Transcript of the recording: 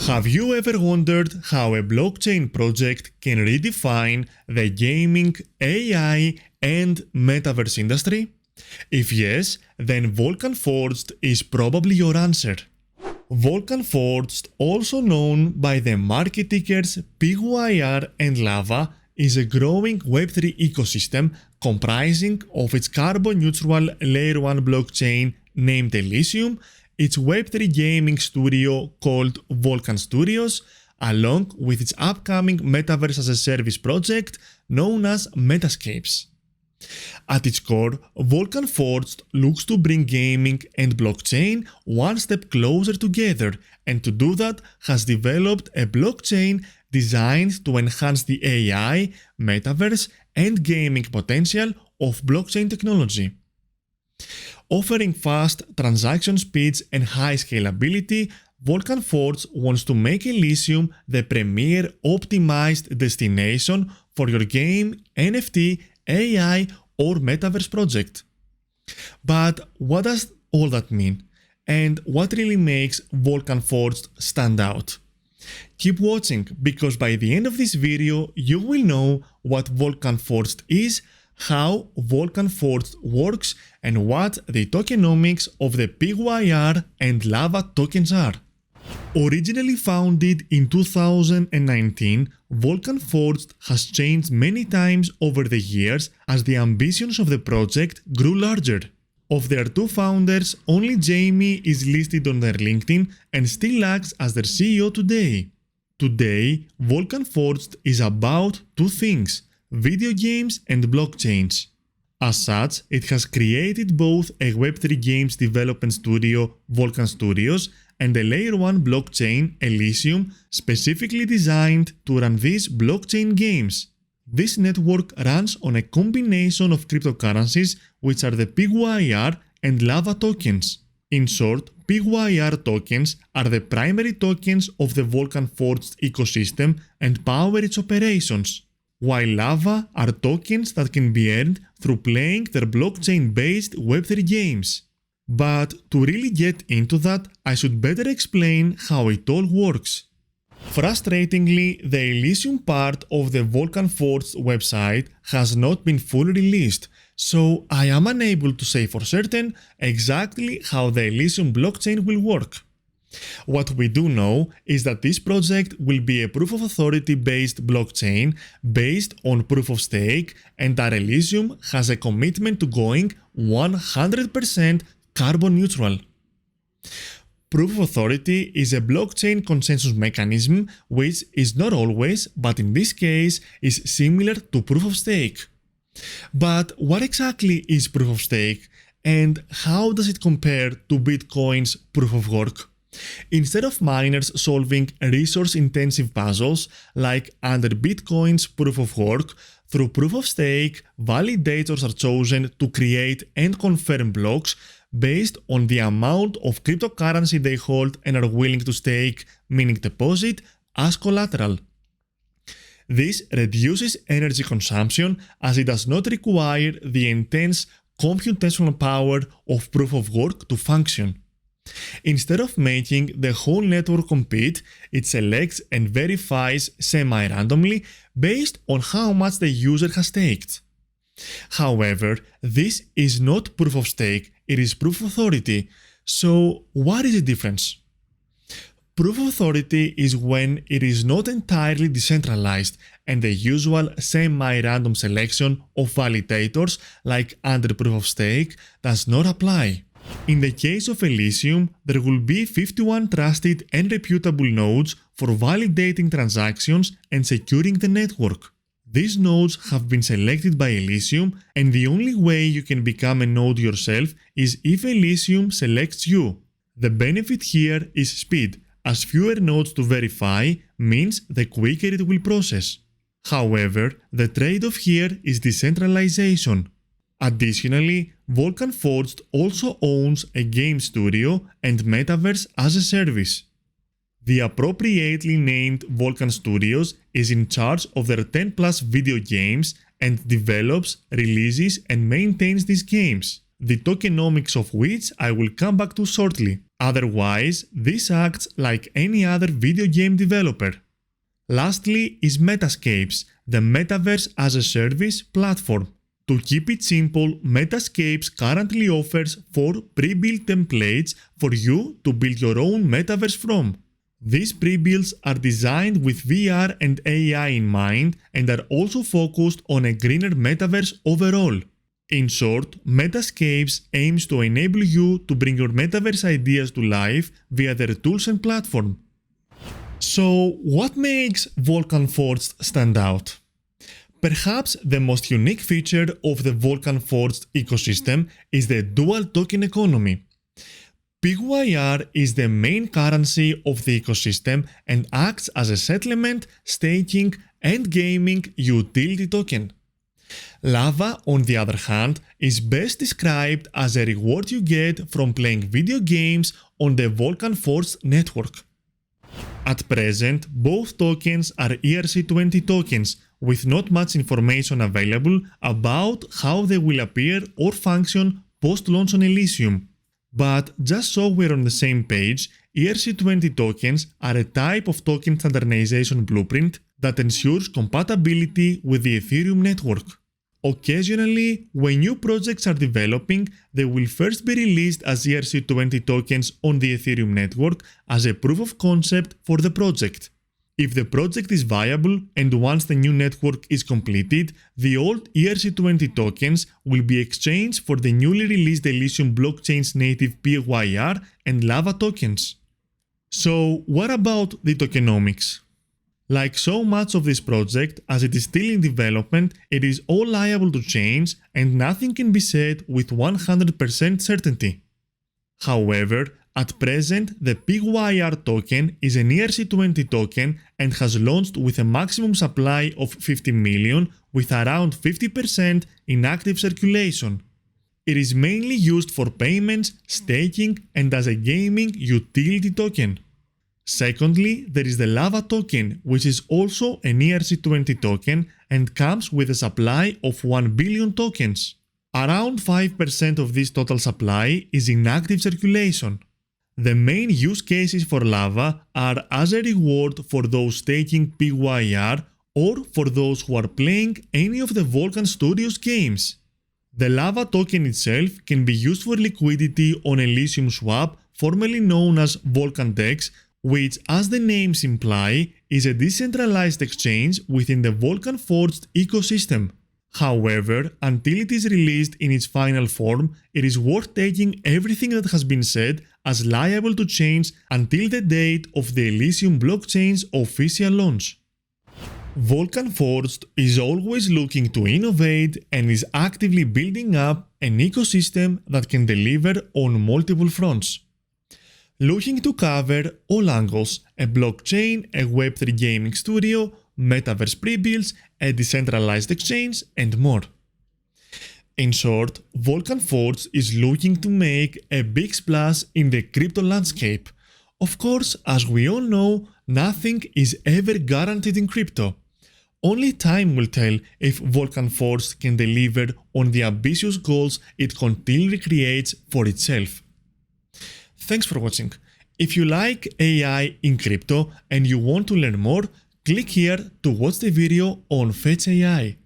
Have you ever wondered how a blockchain project can redefine the gaming, AI, and metaverse industry? If yes, then Vulkan Forged is probably your answer. Vulkan Forged, also known by the market tickers PYR and Lava, is a growing Web3 ecosystem comprising of its carbon-neutral Layer 1 blockchain named Elysium, its Web3 gaming studio called Vulkan Studios, along with its upcoming Metaverse as a Service project known as Metascapes. At its core, Vulkan Forged looks to bring gaming and blockchain one step closer together, and to do that has developed a blockchain designed to enhance the AI, metaverse, and gaming potential of blockchain technology. Offering fast transaction speeds and high scalability, Vulkan Forged wants to make Elysium the premier optimized destination for your game, NFT, AI, or metaverse project. But what does all that mean? And what really makes Vulkan Forged stand out? Keep watching, because by the end of this video you will know what Vulkan Forged is, how Vulkan Forged works, and what the tokenomics of the PYR and Lava tokens are. Originally founded in 2019, Vulkan Forged has changed many times over the years as the ambitions of the project grew larger. Of their two founders, only Jamie is listed on their LinkedIn and still acts as their CEO today. Today, Vulkan Forged is about two things: video games and blockchains. As such, it has created both a Web3 games development studio, Vulkan Studios, and a Layer 1 blockchain, Elysium, specifically designed to run these blockchain games. This network runs on a combination of cryptocurrencies, which are the PYR and Lava tokens. In short, PYR tokens are the primary tokens of the Vulkan Forged ecosystem and power its operations, while Lava are tokens that can be earned through playing their blockchain-based Web3 games. But to really get into that, I should better explain how it all works. Frustratingly, the Elysium part of the Vulkan Forged website has not been fully released, so I am unable to say for certain exactly how the Elysium blockchain will work. What we do know is that this project will be a proof of authority based blockchain based on proof of stake, and that Elysium has a commitment to going 100% carbon neutral. Proof of authority is a blockchain consensus mechanism which is not always, but in this case is similar to proof of stake. But what exactly is proof of stake, and how does it compare to Bitcoin's proof of work? Instead of miners solving resource-intensive puzzles like under Bitcoin's proof of work, through proof of stake, validators are chosen to create and confirm blocks based on the amount of cryptocurrency they hold and are willing to stake, meaning deposit, as collateral. This reduces energy consumption as it does not require the intense computational power of proof of work to function. Instead of making the whole network compete, it selects and verifies semi-randomly based on how much the user has staked. However, this is not proof of stake, it is proof of authority. So, what is the difference? Proof of authority is when it is not entirely decentralized and the usual semi-random selection of validators like under proof of stake does not apply. In the case of Elysium, there will be 51 trusted and reputable nodes for validating transactions and securing the network. These nodes have been selected by Elysium, and the only way you can become a node yourself is if Elysium selects you. The benefit here is speed, as fewer nodes to verify means the quicker it will process. However, the trade-off here is decentralization. Additionally, Vulkan Forged also owns a game studio and Metaverse as a service. The appropriately named Vulkan Studios is in charge of their 10+ video games and develops, releases and maintains these games, the tokenomics of which I will come back to shortly. Otherwise, this acts like any other video game developer. Lastly is Metascapes, the Metaverse as a Service platform. To keep it simple, Metascapes currently offers 4 pre-built templates for you to build your own metaverse from. These pre-builds are designed with VR and AI in mind and are also focused on a greener metaverse overall. In short, Metascapes aims to enable you to bring your metaverse ideas to life via their tools and platform. So, what makes Vulkan Forged stand out? Perhaps the most unique feature of the Vulkan Forged ecosystem is the dual token economy. PYR is the main currency of the ecosystem and acts as a settlement, staking, and gaming utility token. Lava, on the other hand, is best described as a reward you get from playing video games on the Vulkan Forged network. At present, both tokens are ERC20 tokens, with not much information available about how they will appear or function post-launch on Elysium. But just so we're on the same page, ERC20 tokens are a type of token standardization blueprint that ensures compatibility with the Ethereum network. Occasionally, when new projects are developing, they will first be released as ERC20 tokens on the Ethereum network as a proof of concept for the project. If the project is viable and once the new network is completed, the old ERC20 tokens will be exchanged for the newly released Elysium blockchain's native PYR and Lava tokens. So, what about the tokenomics? Like so much of this project, as it is still in development, it is all liable to change and nothing can be said with 100% certainty. However, at present, the PYR token is an ERC20 token and has launched with a maximum supply of 50 million with around 50% in active circulation. It is mainly used for payments, staking, and as a gaming utility token. Secondly, there is the Lava token, which is also an ERC20 token and comes with a supply of 1 billion tokens. Around 5% of this total supply is in active circulation. The main use cases for Lava are as a reward for those staking PYR or for those who are playing any of the Vulkan Studios games. The Lava token itself can be used for liquidity on Elysium Swap, formerly known as VulkanDex, which, as the names imply, is a decentralized exchange within the Vulkan Forged ecosystem. However, until it is released in its final form, it is worth taking everything that has been said as liable to change until the date of the Elysium blockchain's official launch. Vulkan Forged is always looking to innovate and is actively building up an ecosystem that can deliver on multiple fronts. Looking to cover all angles: a blockchain, a Web3 gaming studio, metaverse pre-builds, a decentralized exchange, and more. In short, Vulkan Forged is looking to make a big splash in the crypto landscape. Of course, as we all know, nothing is ever guaranteed in crypto. Only time will tell if Vulkan Forged can deliver on the ambitious goals it continually creates for itself. Thanks for watching. If you like AI in crypto and you want to learn more, click here to watch the video on Fetch AI.